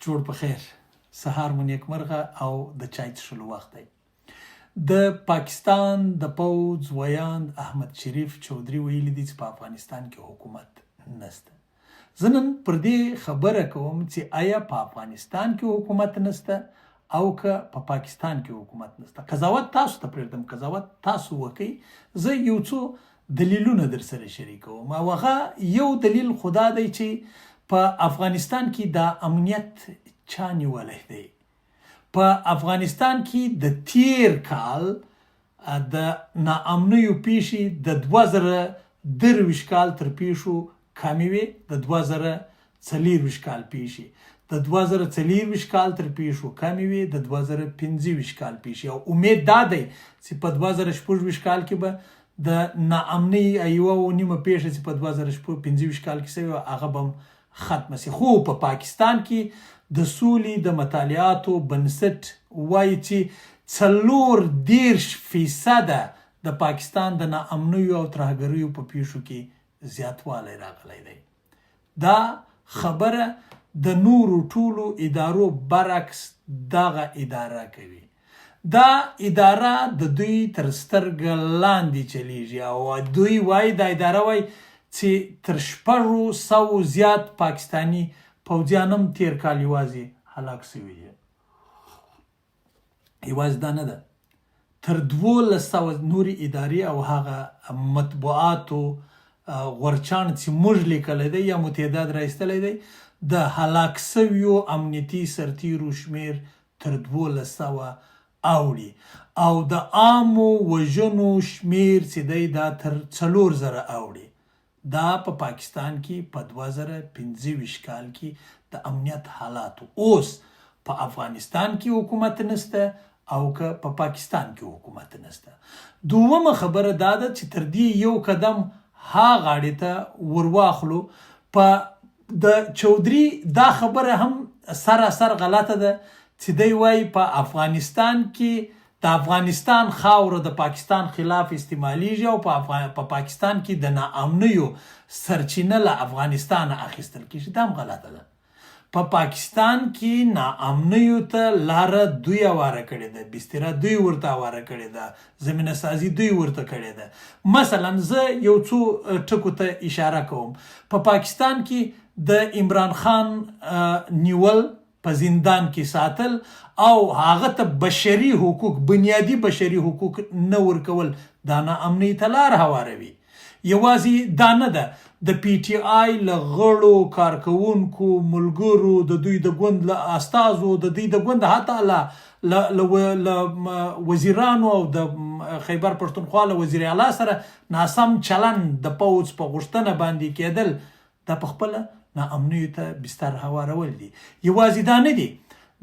جوړ په خیر، سهار مو نیکمرغه او د چای څښلو وخت دی. د پاکستان د پوځ ویاند احمد شریف چودھری ویلي دي چې په افغانستان کې حکومت نشته. زه نن پر دې خبره کوم چې آیا په افغانستان کې حکومت نشته او که په پاکستان کې حکومت نشته. قضاوت تاسو ته پرېږدم، قضاوت تاسو وکئ. زه یو څو دلیلونه در سره شریکوم او هغه یو دلیل خدا دی چې په افغانستان کې د امنیت چا نیولی دی. په افغانستان کې د تیر کال د ناامنیو پیښې د 2023 کال تر پیښو کمې وې، د 2024 کال پیښې د 2024 کال تر پیښو کمې وې، د 2025 کال پیښې. او امید دا دی چې په 2026 کال کې به د ناامنۍ یوه نیمه پیښه چې په 2025 کال کې شوې وه هغه به ختمه شي. خو په پاکستان کې د سولې د مطالعاتو بنسټ وایي چې 40% د پاکستان د ناامنیو او ترهګریو په پیښو کې زیاتوالی راغلی دی. دا خبره د نورو ټولو ادارو برعکس دغه اداره کوي. دا اداره د دوی تر سترګه لاندې چلیږي او دوی وایي دا اداره وایي چې تر 600 زیات پاکستانی پوځیان هم تیر کال یوازې هلاک شوي دي. یوازې دا نه ده، تر 1200 نورې ادارې او هغه مطبوعاتو غورچاڼ چې موږ لیکلی دی یا مو تعداد را ایستلی دی، د هلاک شویو امنیتي سرتیرو شمیر تر 1200 اوړي او د عامو وژنو شمیر چې دی دا تر 4000 اوړي. دا په پاکستان کې په 2025 کال کې د امنیت حالاتو. اوس په افغانستان کې حکومت نشته او که په پاکستان کې حکومت نشته. دومه خبره دا ده چې تر دې یو قدم ها غاړې ته ورواخلو. په د چودھری دا خبره هم سراسر غلطه ده چې دی وایي په افغانستان کې د افغانستان خاوره د پاکستان خلاف استعمالیږي او په پاکستان کې د ناامنیو سرچینه له افغانستان اخیستل کېږي. دا هم غلطه ده. په پاکستان کې ناامنیو ته لاره دوی هواره کړې ده، بستره دوی ورته هواره کړې ده، زمینه سازي دوی ورته کړې ده. مثلا زه یو څو ټکو ته اشاره کوم. په پاکستان کې د عمران خان نیول، په زندان کې ساتل او هغه ته بشري حقوق، بنیادي بشري حقوق نه ورکول دا ناامنۍ ته لار هواروي. یوازې دا نه ده، د پی ټي آی له غړو، کارکوونکو، ملګرو، د دوی د ګوند له استازو، د دوی د ګوند حتی له وزیرانو او د خیبر پښتونخوا له وزیر اعلی سره ناسم چلند د پوځ په غوښتنه باندې کېدل، دا په خپله ناامنیو ته بستر هوارول دي. یوازې دا نه دي،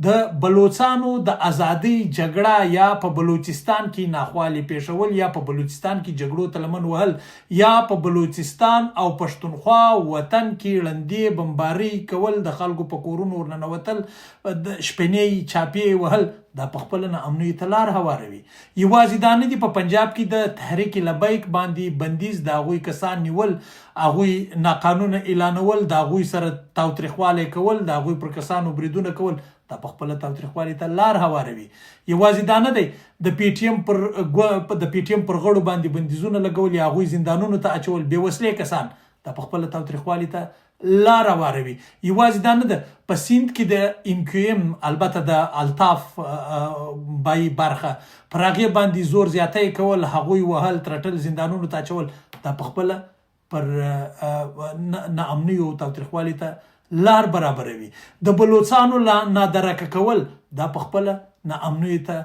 د بلوچستانو د ازادۍ جګړه یا په بلوچستان کې ناخوالې پیښول یا په بلوچستان کې جګړو ته لمن وهل یا په بلوچستان او پښتونخوا وطن کې ړندې بمبارۍ کول، د خلکو په کورونو ورننوتل، د شپنې چاپې وهل، دا په خپله ناامنیو ته لار هواروي. یوازې دا نه دي، په پنجاب کې د تحریک لبیک باندې بندیز، د هغوی کسان نیول، هغوی ناقانونه اعلانول، د هغوی سره تاوتریخوالی کول، د هغوی پر کسانو بریدونه کول، دا په خپله تاوتریخوالي ته لار هواروي. یوازې دا نه دی، د پی ټي ایم پر غړو باندې بندیزونه لګول یا هغوی زندانونو ته اچول، بې وسلې کسان، دا په خپله تاوتریخوالي ته لار هواروي. یوازې دا نه ده، په سیند کې د ام کیو ایم، البته د الطاف بای برخه، پر هغې باندې زور زیاتی کول، هغوی وهل، ترټل، زندانونو ته اچول، دا په خپله پر ناامنیو او تاوتریخوالي ته لار برابروي. د بلوچستانو نادرکه کول، دا په خپله ناامنیو ته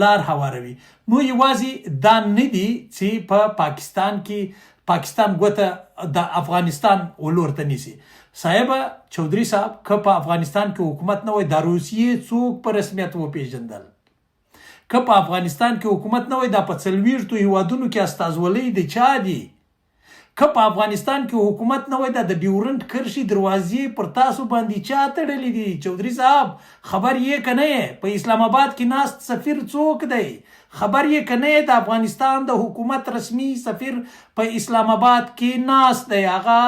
لار هواروي. نو یوازې دا نه دي چې په پاکستان کې پاکستان ګوته د افغانستان ولور ته نیسي. صاحبه چودھری صاحب، که په افغانستان کې حکومت نه وای، دا روسیې څوک په رسمیت وپېژندل؟ که په افغانستان کې حکومت نه وای، دا په 40 هیوادونو کې استازولۍ د چا دي؟ که په افغانستان کې حکومت نه وای، دا د ډیورنډ کرښې دروازې پر تاسو باندې چا تړلې دي؟ چودھری صاحب خبر یې که نه یې؟ په اسلام آباد کې ناست سفیر څوک دی؟ خبر یې که نه یې؟ د افغانستان د حکومت رسمي سفیر په اسلام آباد کې ناست دی، هغه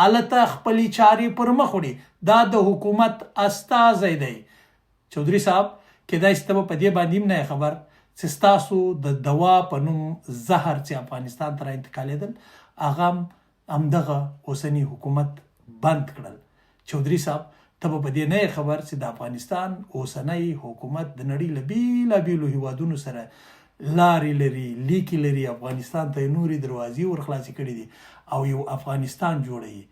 هلته خپلې چارې پر مخ وړي دا د حکومت استازی دی. چودھری صاحب کیدای شي ته به په دې باندې هم نه خبر چې ستاسو د دوا په نوم زهر چې افغانستان ته را انتقالېدل هغه همدغه اوسني حکومت بند کړل. چودھری صاحب ته به په دې نه خبر چې د افغانستان اوسنی حکومت د نړۍ له بیلابیلو هیوادونو سره لارې لري، لیکې لري، افغانستان ته یې نورې دروازې ورخلاصې کړي دي او یو افغانستان جوړوي،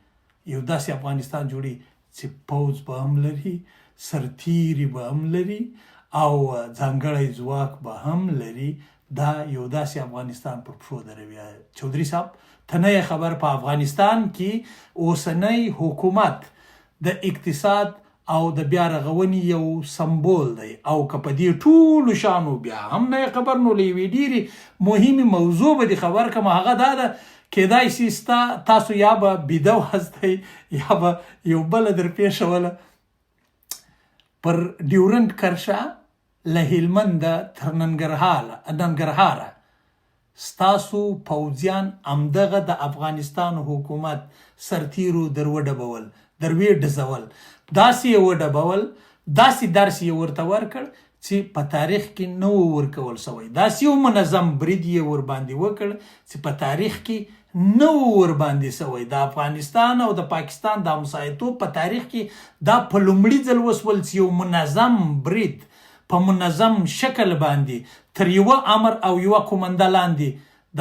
یو داسې افغانستان جوړوي چې پوځ به هم لري، سرتیري به هم لري او ځانګړی ځواک به هم لري. دا یو داسې افغانستان پر پښو دروي. چودھری صاحب ته نه خبر په افغانستان کې اوسنی حکومت د اقتصاد او د بیا رغونې یو سمبول دی او که په دې ټولو شانو بیا هم نه خبر نو له یوې ډېرې مهمې موضوع به دې خبر کړم. هغه دا ده کیدای شي تاسو یا به بیده واستئ یا به یو بله در پیښوله. پر ډیورنډ کرښه له هلمنده تر ننګرهاره ستاسو پوځیان همدغه د افغانستان حکومت سرتیرو در وډبول، در وډزول، داسې یې وډبول، داسې درس یې ورته ورکړ چې په تاریخ کې نه و ورکول سوی. داسې یو منظم برید یې ورباندې وکړ چې په تاریخ کې نه و ورباندې سوی. د افغانستان او د پاکستان د همسایتوب په تاریخ کې دا په لومړي ځل وسول چې یو منظم برید په منظم شکل باندې تر یوه امر او یوه کومنده لاندې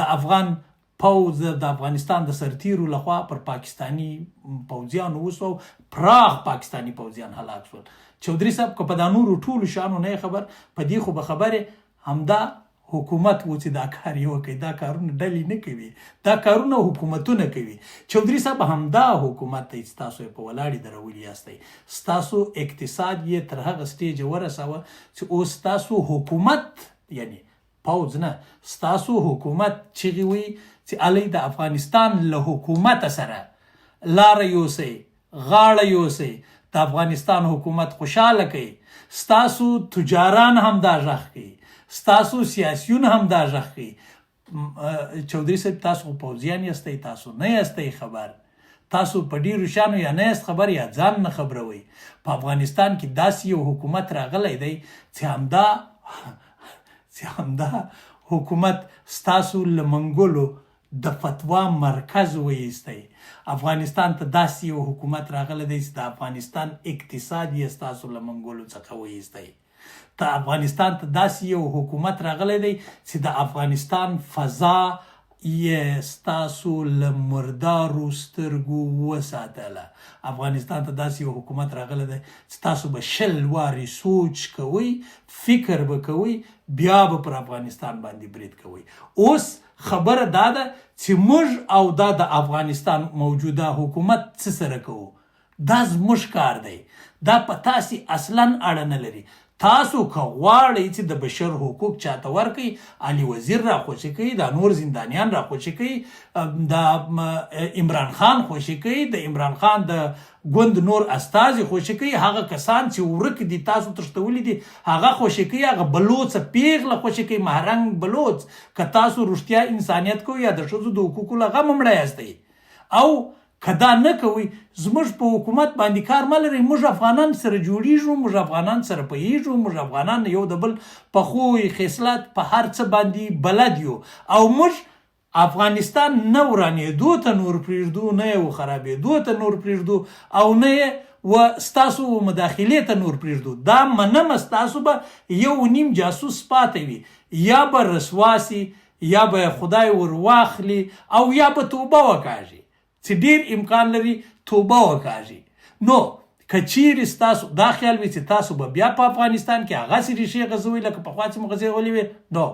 د افغان پوځ د افغانستان د سرتیرو لخوا پر پاکستانی پوځیانو وسو، پراخ پاکستانی پوځیان هلاک شول. چودھری صاحب که په دا نورو ټولو شانو نه خبر، په دې خو به خبرې همدا حکومت و چې دا کار یې وکړي. دا کارونه ډلې نه کوي، دا کارونه حکومتونه کوي. چودھری صاحب همدا حکومت دی چې تاسو یې په ولاړې درولي یاستئ. ستاسو اقتصاد یې تر هغه سټیجه ورسوه چې اوس ستاسو حکومت یعنی پوځ نه، ستاسو حکومت چغې وي چې الی د افغانستان له حکومت سره لاره یوسئ، غاړه یوسئ، د افغانستان حکومت خوشحاله کوي. ستاسو تجاران هم دا غږ کوي، ستاسو سیاسیون هم دا غږ کوي. چودھری صاحب تاسو پوځیان یاستئ، تاسو نه یاستئ خبر، تاسو په ډیرو شانو یا نه یاست خبر یا ځان نه خبروئ. په افغانستان کې داسې یو حکومت راغلی دی چې همدا حکومت ستاسو له منګولو د فتوا مرکز وایستی. افغانستان ته داسې یو حکومت راغلی دی چې د افغانستان اقتصاد یې ستاسو له منګولو څخه وایستی. ته افغانستان ته داسې یو حکومت راغلی دی چې د افغانستان فضا یې ستاسو له مردارو سترګو وساتله. افغانستان ته داسې یو حکومت راغلی دی چې تاسو به 100 وارې سوچ کوئ، فکر به کوئ، بیا به پر افغانستان باندې برید کوئ. اوس خبره دا ده چې موږ او دا د افغانستان موجوده حکومت څه سره کوو. دا زموږ کار دی، دا په تاسې اصلا اړه نه لري. تاسو که غواړئ چې د بشر حقوق چاته ورکئ، علي وزیر را خوشي کوي، دا نور زندانیان را خوشي کوي، د عمران خان خوشي کوي، د عمران خان د ګوند نور استازي خوشي کوي، هغه کسان چې ورک دي تاسو تښتولي دي هغه خوشي کوي، هغه بلوڅه پیغله خوشي کوي، مهرنګ بلوڅ. که تاسو رښتیا انسانیت کوئ یا د ښځو د حقوقو له غمه مړه یاستئ او که دا نه کوئ، زموږ په حکومت باندې کار مه لرئ. موږ افغانان سره جوړیږو، موږ افغانان سره پوهیږو، موږ افغانان یو د بل په خوی خصلت په هر څه باندې بلد یو او موږ افغانستان نه ورانېدو ته نور پرېږدو، نه یې خرابېدو ته نور پرېږدو او نه یې و ستاسو مداخلې ته نور پرېږدو. دا منمه ستاسو به 1.5 جاسوس پاتې وي، یا به رسوا سي، یا به خدای ور واخلي او یا به توبه وکاږي چې ډیر امکان لري توبه وکاږي. نو که چیرې ستاسو دا خیال وي چې تاسو به بیا په افغانستان کې هغسې ریښې غځوئ لکه پخوا چې مو غځولې وې، نو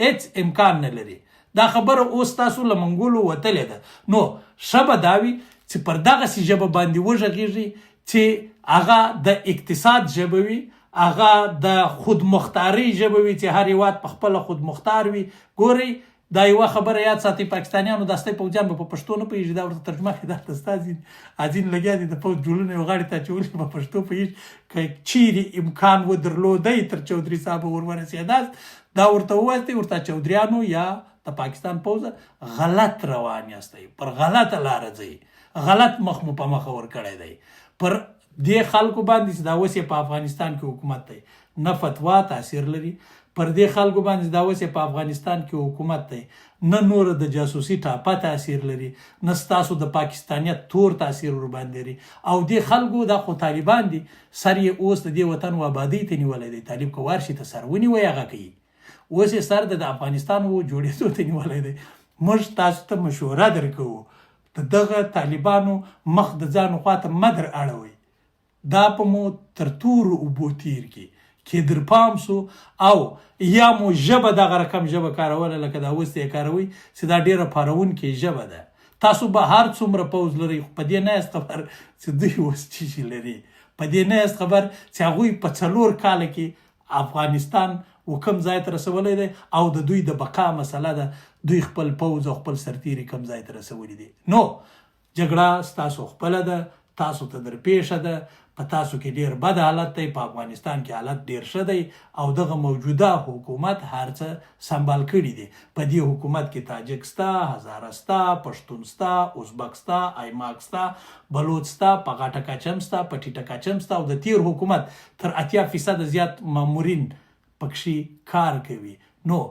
هېڅ امکان نه لري. دا خبره اوس تاسو له منګولو وتلې ده. نو ښه به دا وي چې پر دغسې ژبه باندې وغږېږي چې هغه د اقتصاد ژبه وي، هغه د خودمختارۍ ژبه وي، چې هر هېواد په خپله خودمختار وي. ګورئ دا یوه خبره یاد ساتئ، پاکستانیانو داستی پوځیان به په پښتو نه پوهېږي، دا ورته ترجمه کړي، دا ستا ځین لګیا دي د پوځ ډولونه یې غاړې ته اچولي په پښتو پوهېږي. که چیرې امکان ودرلودی تر چودھری صاحب ور ورسېداست، دا ورته ووایاستئ ورته چودھریانو یا د پاکستان پوځه غلط روان یاستئ، پر غلطه لاره ځئ. غلط مخ مو په مخه ورکړی دی. پر دې خلکو باندې چې دا اوس په افغانستان کې حکومت دی نه فتوا تاثیر لري، پر دې خلکو باندې دا اوس په افغانستان کې حکومت دی نه نور د جاسوسي ټاپه تاثیر لري، نه ستاسو د پاکستانیت تور تاثیر ور باندې لري. او دې خلکو دا خو طالبان دي، سر یې اوس د دې وطن و آبادۍ ته نیولی دی. طالب که وارشي ته سر ونیوی هغه کوي، اوس یې سر د افغانستان و جوړېدو ته نیولی دی. موږ تاسو ته مشوره درکوو د دغه طالبانو مخ د ځانو خواته مه در اړوئ، دا په مو تر تورو اوبو تیر کې کې در پام سو، او یا مو ژبه دغه رقم ژبه کاروله لکه دا اوس یې کاروئ چې دا ډېره پارونکې ژبه ده. تاسو به هر څومره پوځ لرئ خو په دې نه یاست خبر چې دوی اوس څه شي لري، په دې نه یاست خبر چې هغوی په 4 کاله کې افغانستان و کوم ځای ته رسولی دی او د دوی د بقا مسله ده، دوی خپل پوځ او خپل سرتیري کوم ځای ته رسولی دي. نو جګړه ستاسو خپله ده، تاسو ته درپېښه ده، په تاسو کې ډېر بد حالت دی، په افغانستان کې حالت ډېر ښه دی او دغه موجوده حکومت هر څه سنبال کړي دي. په دې حکومت کې تاجک سته، هزاره سته، پښتون سته، ازبک سته، ایماک سته، بلوچ سته، په غاټه کچم سته، په ټیټه کچم سته، او د تیر حکومت تر 80% زیات مامورین پکښې کار کوي. نو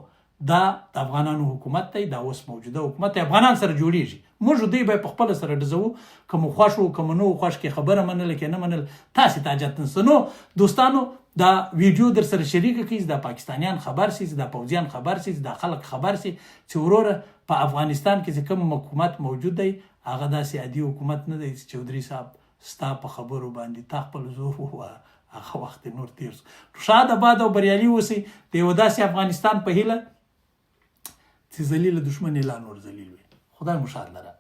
دا د افغانانو حکومت دی، دا اوس موجوده حکومت دی، افغانان سره جوړیږي. موږ دوی به په خپله سره ډزوو، که مو خوښ و که مو نه و خوښ، کې خبره منله کې نه منل تاسې ته حاجت نشته. نو دوستانو دا ویډیو در سره شریکه کړئ، دا پاکستانیان خبر شي، دا پوځیان خبر شي، دا خلک خبر شي چې وروره په افغانستان کې چې کوم حکومت موجود دی هغه داسې عادي حکومت نه دی چې چودري صاحب ستا په خبرو باندې تا خپل زور ووهه، هغه وخت نور تیر شو. شاد آباد او بریالي اوسئ د یو داسې افغانستان په هیله چې ذلیل دشمن لا نور ذلیل وي. خدای مو شاد لره.